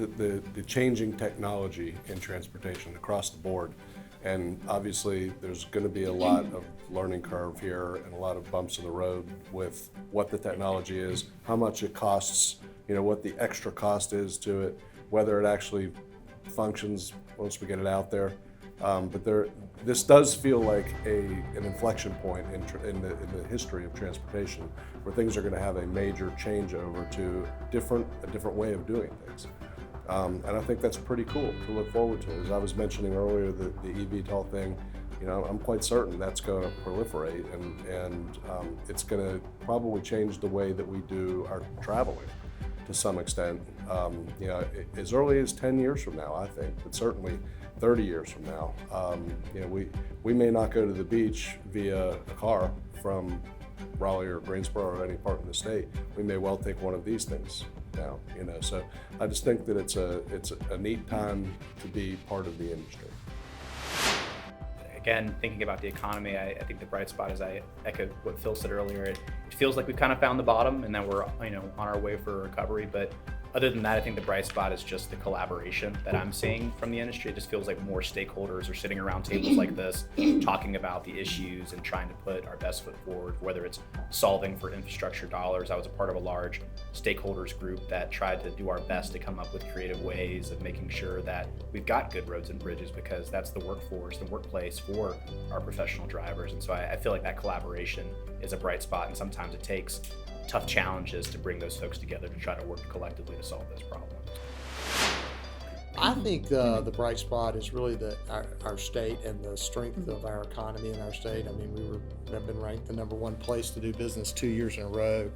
the changing technology in transportation across the board. And obviously, there's going to be a lot of learning curve here and a lot of bumps in the road with what the technology is, how much it costs, what the extra cost is to it, whether it actually functions once we get it out there. But this does feel like an inflection point in the history of transportation, where things are going to have a major changeover to a different way of doing things. And I think that's pretty cool to look forward to. As I was mentioning earlier, the eVTOL thing, I'm quite certain that's going to proliferate, and it's going to probably change the way that we do our traveling to some extent. As early as 10 years from now, I think, but certainly 30 years from now. We may not go to the beach via a car from Raleigh or Greensboro or any part of the state. We may well take one of these things now, So I just think that it's a neat time to be part of the industry. Again, thinking about the economy, I think the bright spot is, I echo what Phil said earlier. It feels like we've kind of found the bottom and that we're on our way for recovery. But other than that, I think the bright spot is just the collaboration that I'm seeing from the industry. It just feels like more stakeholders are sitting around tables like this, talking about the issues and trying to put our best foot forward, whether it's solving for infrastructure dollars. I was a part of a large stakeholders group that tried to do our best to come up with creative ways of making sure that we've got good roads and bridges, because that's the workforce, the workplace for our professional drivers. And so I feel like that collaboration is a bright spot, and sometimes it takes tough challenges to bring those folks together to try to work collectively to solve those problems. I think the bright spot is really our state and the strength of our economy in our state. I mean, we have been ranked the #1 place to do business 2 years in a row.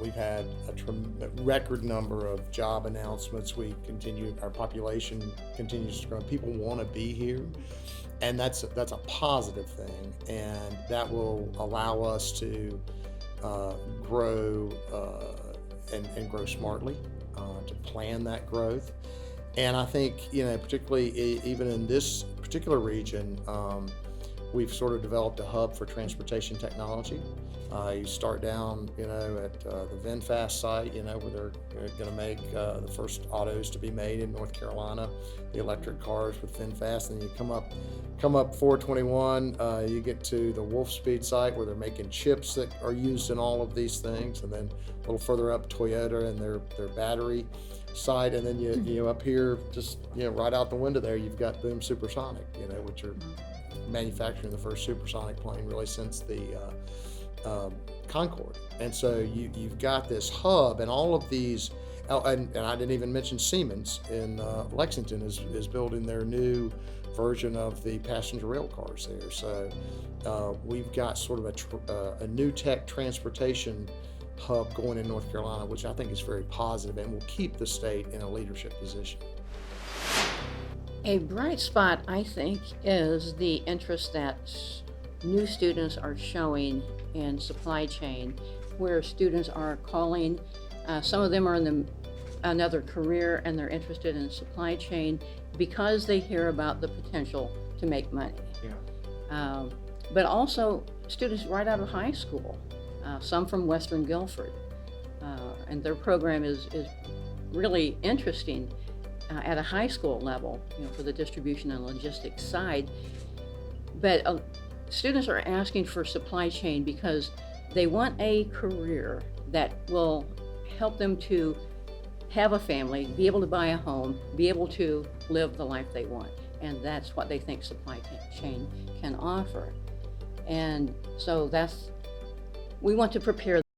We've had a record number of job announcements. Our population continues to grow. People want to be here, and that's a positive thing, and that will allow us to grow and grow smartly, to plan that growth. And I think, particularly even in this particular region, we've sort of developed a hub for transportation technology. You start down, at the VinFast site, where they're going to make the first autos to be made in North Carolina, the electric cars with VinFast, and you come up 421, you get to the Wolfspeed site where they're making chips that are used in all of these things, and then a little further up, Toyota and their battery site, and then you up here, just right out the window there, you've got Boom Supersonic, which are manufacturing the first supersonic plane really since the Concorde. And so you've got this hub, and all of these, and I didn't even mention Siemens in Lexington is building their new version of the passenger rail cars there. So we've got sort of a new tech transportation hub going in North Carolina, which I think is very positive and will keep the state in a leadership position. A bright spot, I think, is the interest that new students are showing in supply chain, where students are calling. Some of them are in another career, and they're interested in supply chain because they hear about the potential to make money. Yeah. But also students right out of high school, some from Western Guilford, and their program is really interesting at a high school level, for the distribution and logistics side. But students are asking for supply chain because they want a career that will help them to have a family, be able to buy a home, be able to live the life they want. And that's what they think supply chain can offer. And so we want to prepare